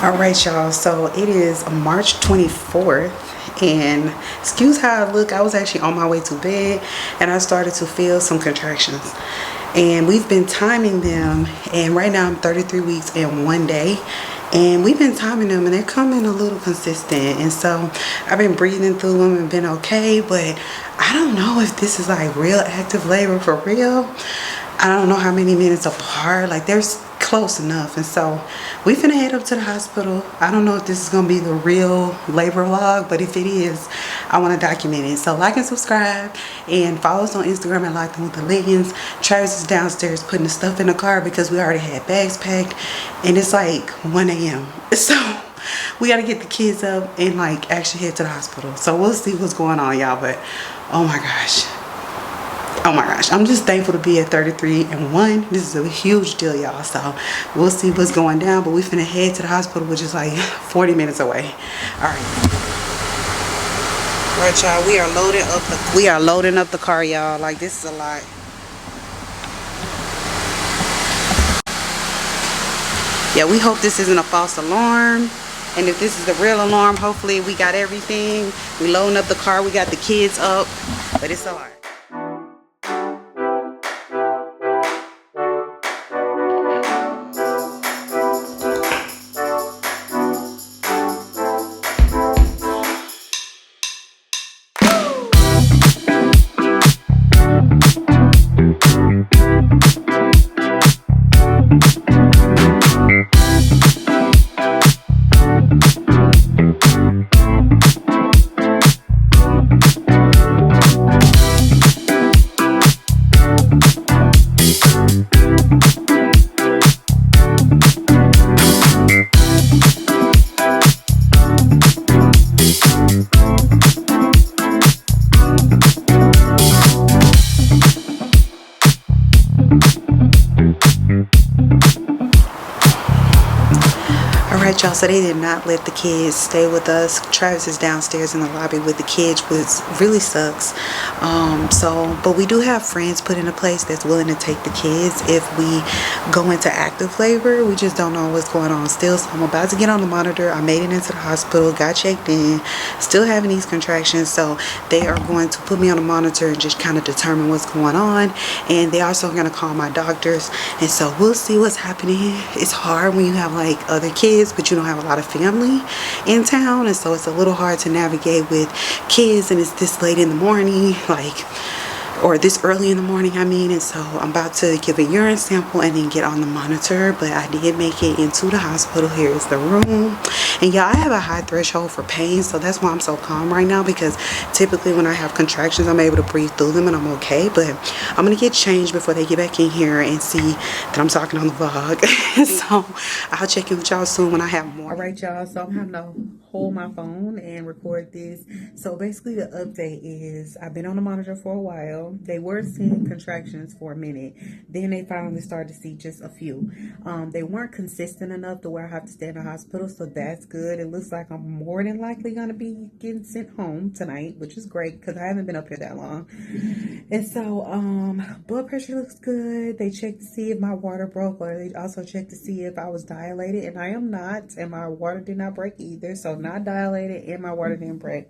All right, y'all, so it is March 24th, and excuse how I look. I was actually on my way to bed and I started to feel some contractions, and we've been timing them, and right now I'm 33 weeks and 1 day, and we've been timing them and they're coming a little consistent. And so I've been breathing through them and been okay, but I don't know if this is like real active labor for real. I don't know how many minutes apart, like there's close enough. And so we finna head up to the hospital. I don't know if this is gonna be the real labor log, but if it is, I want to document it. So like and subscribe and follow us on Instagram at lockedinwiththeliggins. Travis is downstairs putting the stuff in the car because we already had bags packed, and it's like 1 a.m. so we got to get the kids up and like actually head to the hospital. So we'll see what's going on, y'all. But oh my gosh, I'm just thankful to be at 33 and 1. This is a huge deal, y'all. So we'll see what's going down, but we finna head to the hospital, which is like 40 minutes away. All right, y'all, we are loading up the car, y'all. Like, this is a lot. Yeah, we hope this isn't a false alarm, and if this is the real alarm, hopefully we got everything. We loading up the car, we got the kids up, but it's a lot. Alright, y'all, so they did not let the kids stay with us. Travis is downstairs in the lobby with the kids, which really sucks. But we do have friends put in a place that's willing to take the kids if we go into active labor. We just don't know what's going on still. So I'm about to get on the monitor. I made it into the hospital, got checked in, still having these contractions. So they are going to put me on the monitor and just kind of determine what's going on. And they also going to call my doctors. And so we'll see what's happening. It's hard when you have like other kids, but you don't have a lot of family in town, and so it's a little hard to navigate with kids, and it's this late in the morning, or this early in the morning, I mean. And so I'm about to give a urine sample and then get on the monitor, but I did make it into the hospital. Here is the room, and y'all, I have a high threshold for pain, so that's why I'm so calm right now, because typically when I have contractions, I'm able to breathe through them and I'm okay. But I'm gonna get changed before they get back in here and see that I'm talking on the vlog. So I'll check in with y'all soon when I have more. All right, y'all, so I'm having to hold my phone and record this. So basically the update is I've been on the monitor for a while. They were seeing contractions for a minute, then they finally started to see just a few. They weren't consistent enough to where I have to stay in the hospital, so that's good. It looks like I'm more than likely going to be getting sent home tonight, which is great because I haven't been up here that long. And so blood pressure looks good. They checked to see if my water broke, or they also checked to see if I was dilated, and I am not, and my water did not break either. So not dilated and my water didn't break.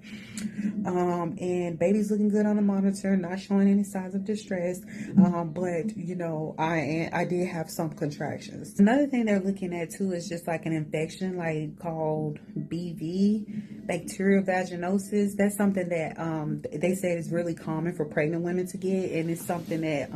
And baby's looking good on the monitor, not showing any signs of distress. But you know, I did have some contractions. Another thing they're looking at too is just like an infection, like called BV, bacterial vaginosis. That's something that they said is really common for pregnant women to get, and it's something that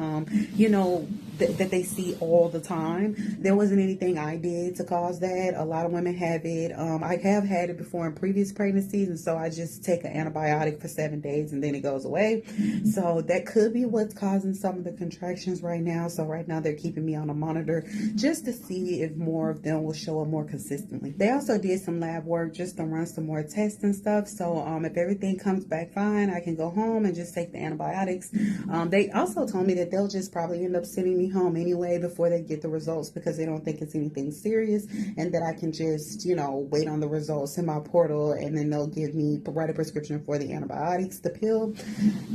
you know, that they see all the time. There wasn't anything I did to cause that. A lot of women have it. I have had it before in previous pregnancies, and so I just take an antibiotic for 7 days and then it goes away. So that could be what's causing some of the contractions right now. So right now they're keeping me on a monitor just to see if more of them will show up more consistently. They also did some lab work just to run some more tests and stuff. So if everything comes back fine, I can go home and just take the antibiotics. They also told me that they'll just probably end up sending me home anyway before they get the results, because they don't think it's anything serious, and that I can just, you know, wait on the results in my portal, and then they'll write a prescription for the antibiotics, the pill,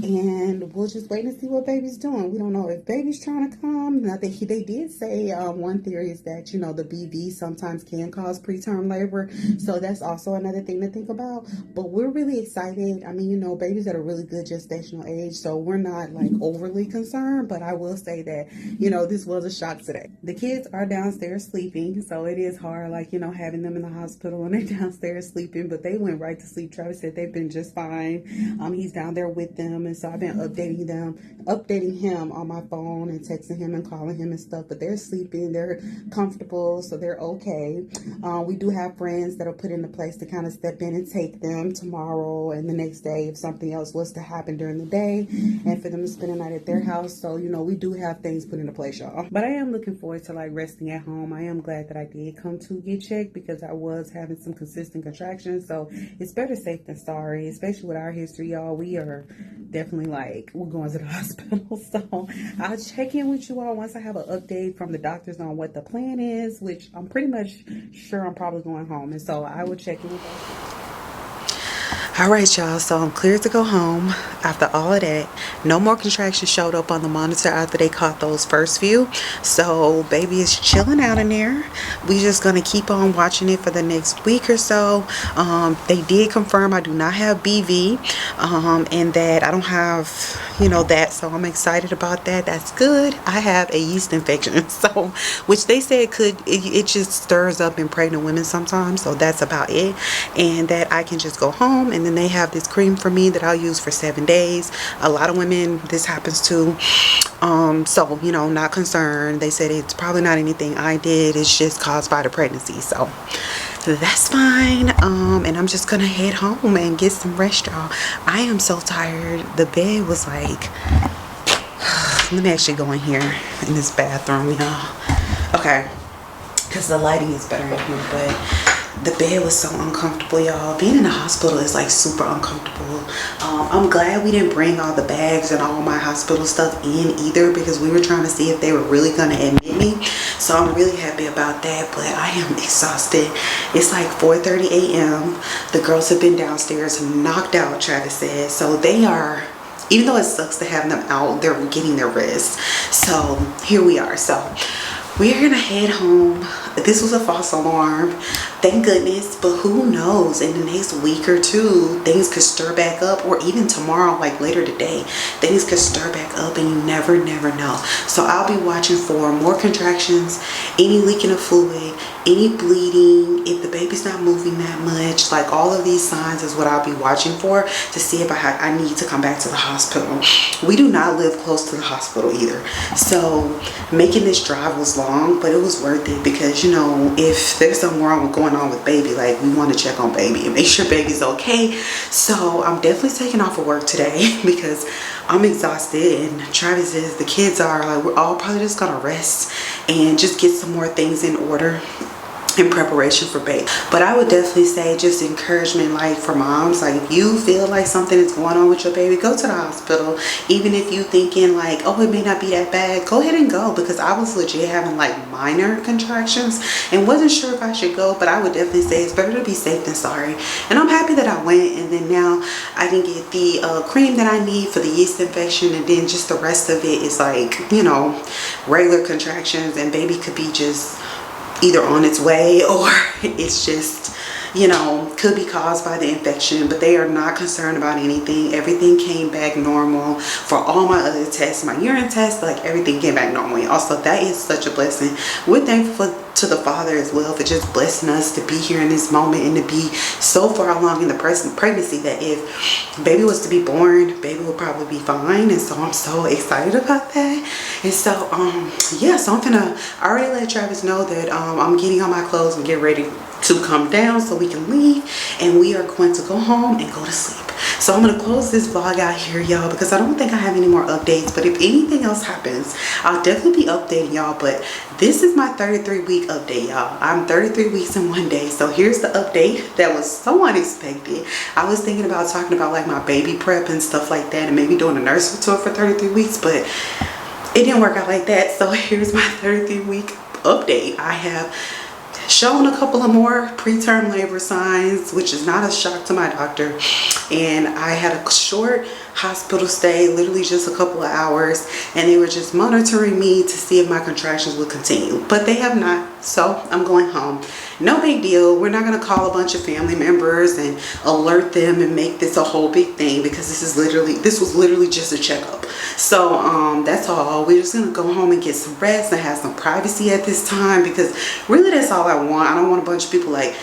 and we'll just wait and see what baby's doing. We don't know if baby's trying to come. Now, they did say one theory is that, you know, the BV sometimes can cause preterm labor, so that's also another thing to think about. But we're really excited. I mean, you know, baby's at a really good gestational age, so we're not like overly concerned, but I will say that, you know, this was a shock today. The kids are downstairs sleeping, so it is hard, like, you know, having them in the hospital and they're downstairs sleeping, but they went right to sleep. Travis said they've been just fine. He's down there with them, and so I've been updating him on my phone and texting him and calling him and stuff, but they're sleeping, they're comfortable, so they're okay. We do have friends that are put into place to kind of step in and take them tomorrow and the next day if something else was to happen during the day, and for them to spend a night at their house. So, you know, we do have things put into place, y'all. But I am looking forward to like resting at home. I am glad that I did come to get checked, because I was having some consistent contractions, so it's better safe than sorry, especially with our history, y'all. We are definitely like, we're going to the hospital. So I'll check in with you all once I have an update from the doctors on what the plan is, which I'm pretty much sure I'm probably going home, and so I will check in with you. All right, y'all, so I'm cleared to go home after all of that. No more contractions showed up on the monitor after they caught those first few, so baby is chilling out in there. We just gonna keep on watching it for the next week or so. They did confirm I do not have BV, and that I don't have, you know, that, so I'm excited about that. That's good. I have a yeast infection, so, which they said it just stirs up in pregnant women sometimes, so that's about it, and that I can just go home, and then they have this cream for me that I'll use for 7 days. A lot of women this happens to, so, you know, not concerned. They said it's probably not anything I did, it's just caused by the pregnancy, so that's fine. And I'm just gonna head home and get some rest, y'all. I am so tired. The bed was like, let me actually go in here in this bathroom, y'all. Okay, because the lighting is better in here, but the bed was so uncomfortable, y'all. Being in the hospital is like super uncomfortable. I'm glad we didn't bring all the bags and all my hospital stuff in either, because we were trying to see if they were really gonna admit me. So I'm really happy about that, but I am exhausted. It's like 4:30 a.m. The girls have been downstairs knocked out, Travis said. So they are, even though it sucks to have them out, they're getting their rest. So here we are. So we're gonna head home. This was a false alarm, thank goodness, but who knows, in the next week or two things could stir back up, or even tomorrow, like later today, things could stir back up, and you never know. So I'll be watching for more contractions, any leaking of fluid, any bleeding, if the baby's not moving that much, like all of these signs is what I'll be watching for to see if I need to come back to the hospital. We do not live close to the hospital either, so making this drive was long, but it was worth it, because, you know, if there's something wrong going on with baby, like, we want to check on baby and make sure baby's okay. So I'm definitely taking off of work today because I'm exhausted, and Travis is, the kids are, like, we're all probably just gonna rest and just get some more things in order in preparation for baby. But I would definitely say, just encouragement, like, for moms, like, if you feel like something is going on with your baby, go to the hospital. Even if you thinking like, oh, it may not be that bad, go ahead and go, because I was legit having like minor contractions and wasn't sure if I should go. But I would definitely say it's better to be safe than sorry, and I'm happy that I went. And then now I can get the cream that I need for the yeast infection, and then just the rest of it is like, you know, regular contractions, and baby could be just either on its way, or it's just, you know, could be caused by the infection. But they are not concerned about anything. Everything came back normal for all my other tests. My urine test, like, everything came back normal. Also, that is such a blessing. We're thankful to the Father as well for just blessing us to be here in this moment, and to be so far along in the pregnancy that if baby was to be born, baby will probably be fine. And so I'm so excited about that. And so yeah, so I already let Travis know that I'm getting on my clothes and get ready to come down so we can leave, and we are going to go home and go to sleep. So I'm going to close this vlog out here, y'all, because I don't think I have any more updates. But if anything else happens, I'll definitely be updating y'all. But this is my 33-week update, y'all. I'm 33 weeks in 1 day. So here's the update that was so unexpected. I was thinking about talking about like my baby prep and stuff like that, and maybe doing a nursery tour for 33 weeks, but it didn't work out like that. So here's my 33-week update. I have shown a couple of more preterm labor signs, which is not a shock to my doctor. And I had a short hospital stay, literally just a couple of hours, and they were just monitoring me to see if my contractions would continue, but they have not. So I'm going home. No big deal. We're not going to call a bunch of family members and alert them and make this a whole big thing, because this was literally just a checkup. So that's all. We're just going to go home and get some rest and have some privacy at this time, because really that's all I want. I don't want a bunch of people like,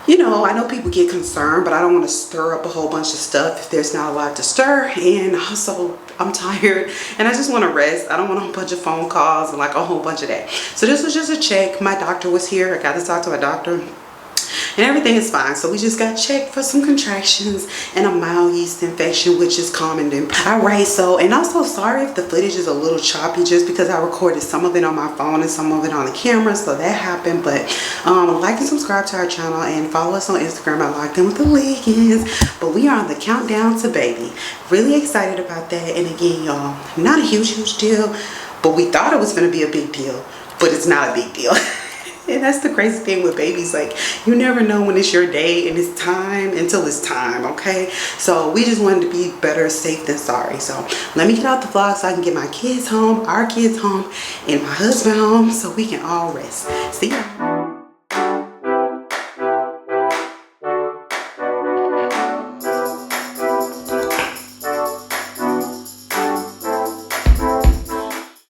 you know, I know people get concerned, but I don't want to stir up a whole bunch of stuff if there's not a lot to stir. And also, I'm tired and I just want to rest. I don't want a whole bunch of phone calls and like a whole bunch of that. So this was just a check. My doctor was here. I got to talk to my doctor. And everything is fine. So we just got checked for some contractions and a mild yeast infection, which is common. Alright, so, and also sorry if the footage is a little choppy, just because I recorded some of it on my phone and some of it on the camera, so that happened. But like and subscribe to our channel and follow us on Instagram at lockedinwiththeliggins. But we are on the countdown to baby. Really excited about that. And again, y'all, not a huge deal, but we thought it was going to be a big deal, but it's not a big deal. And that's the crazy thing with babies, like you never know when it's your day and it's time until it's time, okay? So we just wanted to be better safe than sorry. So let me get out the vlog so I can get my kids home, our kids home, and my husband home, so we can all rest. See ya.